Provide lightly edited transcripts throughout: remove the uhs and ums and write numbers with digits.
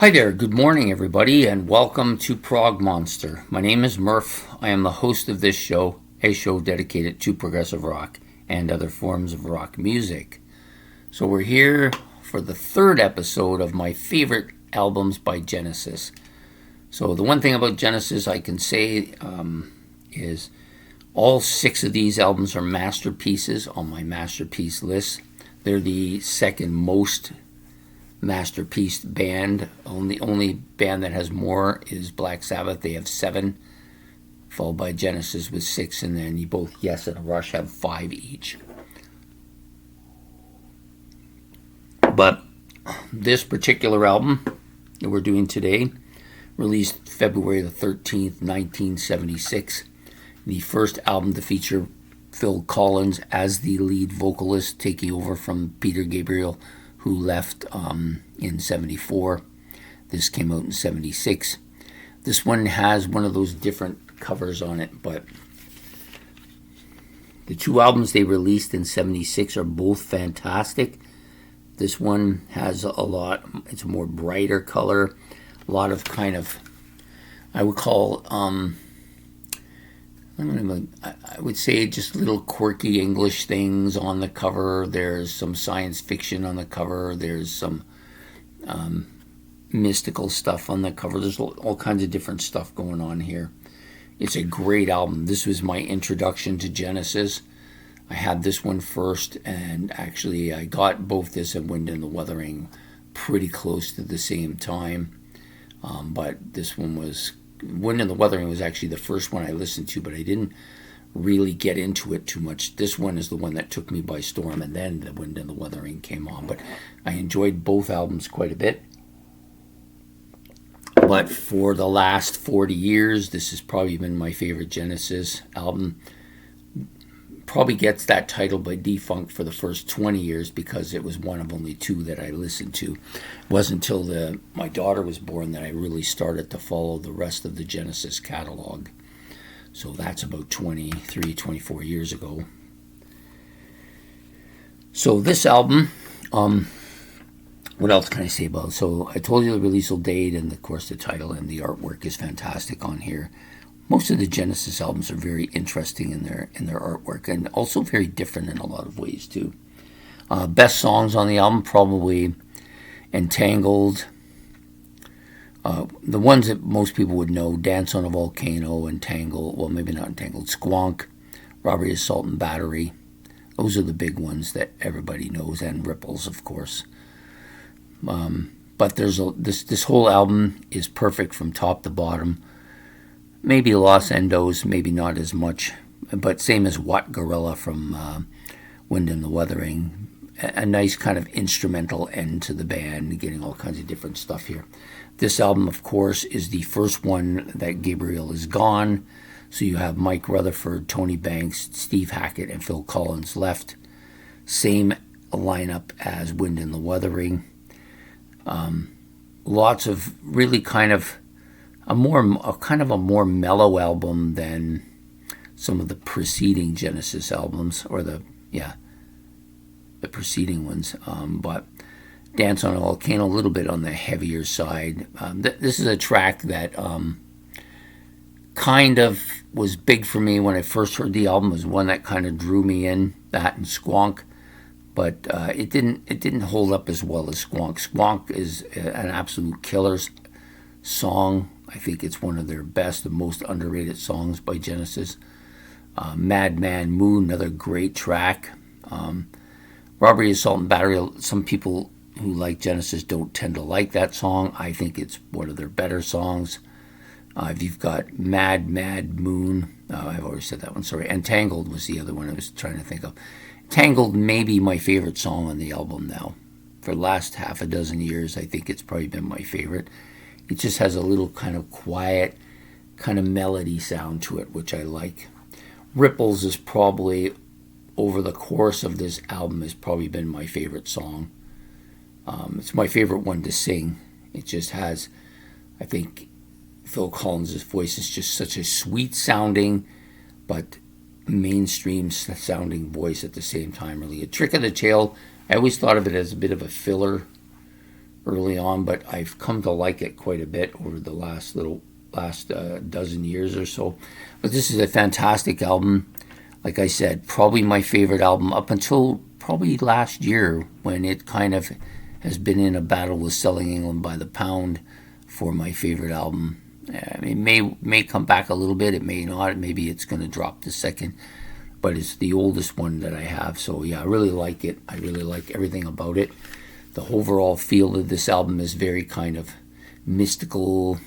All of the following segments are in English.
Hi there, good morning everybody, and welcome to Prog Monster. My name is Murph. I am the host of this show, a show dedicated to progressive rock and other forms of rock music. So we're here for the third episode of my favorite albums by Genesis. So the one thing about Genesis I can say is all 6 of these albums are masterpieces on my masterpiece list. They're the second most masterpiece band. Only band that has more is Black Sabbath. They have 7, followed by Genesis with 6, and then you both Yes and Rush have 5 each. But this particular album that we're doing today, released February the 13th, 1976, the first album to feature Phil Collins as the lead vocalist, taking over from Peter Gabriel, who left in 74. This came out in 76. This one has one of those different covers on it, but the 2 albums they released in 76 are both fantastic. This one has it's a more brighter color, a lot of kind of, I would call, I would say just little quirky English things on the cover. There's some science fiction on the cover. There's some mystical stuff on the cover. There's all kinds of different stuff going on here. It's a great album. This was my introduction to Genesis. I had this one first, and actually I got both this and Wind and the Wuthering pretty close to the same time. But this one was Wind and the Wuthering was actually the first one I listened to, but I didn't really get into it too much. This one is the one that took me by storm, and then the Wind and the Wuthering came on. But I enjoyed both albums quite a bit. But for the last 40 years, this has probably been my favorite Genesis album. Probably gets that title by defunct for the first 20 years because it was one of only 2 that I listened to. It wasn't until my daughter was born that I really started to follow the rest of the Genesis catalog. So that's about 23, 24 years ago. So this album, what else can I say about it? So I told you the release date and of course the title, and the artwork is fantastic on here. Most of the Genesis albums are very interesting in their artwork, and also very different in a lot of ways too. Best songs on the album, probably Entangled. The ones that most people would know: Dance on a Volcano, Entangled, well maybe not Entangled, Squonk, Robbery, Assault and Battery. Those are the big ones that everybody knows, and Ripples, of course. But there's this whole album is perfect from top to bottom. Maybe Los Endos, maybe not as much, but same as What Gorilla from Wind and the Wuthering. A nice kind of instrumental end to the band, getting all kinds of different stuff here. This album, of course, is the first one that Gabriel is gone. So you have Mike Rutherford, Tony Banks, Steve Hackett, and Phil Collins left. Same lineup as Wind and the Wuthering. Lots of really kind of a more mellow album than some of the preceding Genesis albums, or the preceding ones. But Dance on a Volcano, a little bit on the heavier side. This is a track that kind of was big for me when I first heard the album. It was one that kind of drew me in, that and Squonk. But it didn't hold up as well as Squonk. Squonk is an absolute killer song. I think it's one of their best and most underrated songs by Genesis. Madman Moon, another great track. Robbery, Assault and Battery, some people who like Genesis don't tend to like that song. I think it's one of their better songs. You've got Mad Moon. I've already said that one, sorry. Entangled was the other one I was trying to think of. Tangled may be my favorite song on the album now. For the last half a dozen years, I think it's probably been my favorite. It just has a little kind of quiet, kind of melody sound to it, which I like. Ripples is probably, over the course of this album, has probably been my favorite song. It's my favorite one to sing. It just has, I think, Phil Collins' voice is just such a sweet sounding, but mainstream sounding voice at the same time. Really, A Trick of the Tail, I always thought of it as a bit of a filler early on, but I've come to like it quite a bit over the last dozen years or so. But this is a fantastic album. Like I said, probably my favorite album up until probably last year, when it kind of has been in a battle with Selling England by the Pound for my favorite album. I mean, may come back a little bit. It may not. Maybe it's going to drop to second. But it's the oldest one that I have. So yeah, I really like it. I really like everything about it. The overall feel of this album is very kind of mystical,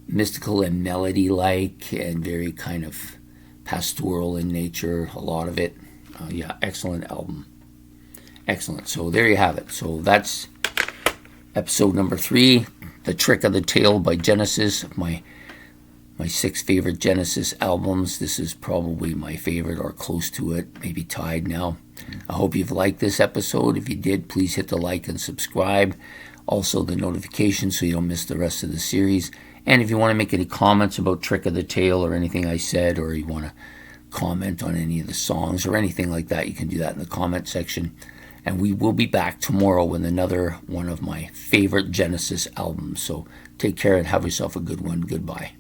mystical and melody-like, and very kind of pastoral in nature. A lot of it. Yeah, excellent album. Excellent. So there you have it. So that's episode number 3, The Trick of the Tail by Genesis. My 6 favorite Genesis albums. This is probably my favorite, or close to it, maybe tied now. I hope you've liked this episode. If you did, please hit the like and subscribe. Also the notification so you don't miss the rest of the series. And if you want to make any comments about Trick of the Tail or anything I said, or you want to comment on any of the songs or anything like that, you can do that in the comment section. And we will be back tomorrow with another one of my favorite Genesis albums. So take care and have yourself a good one. Goodbye.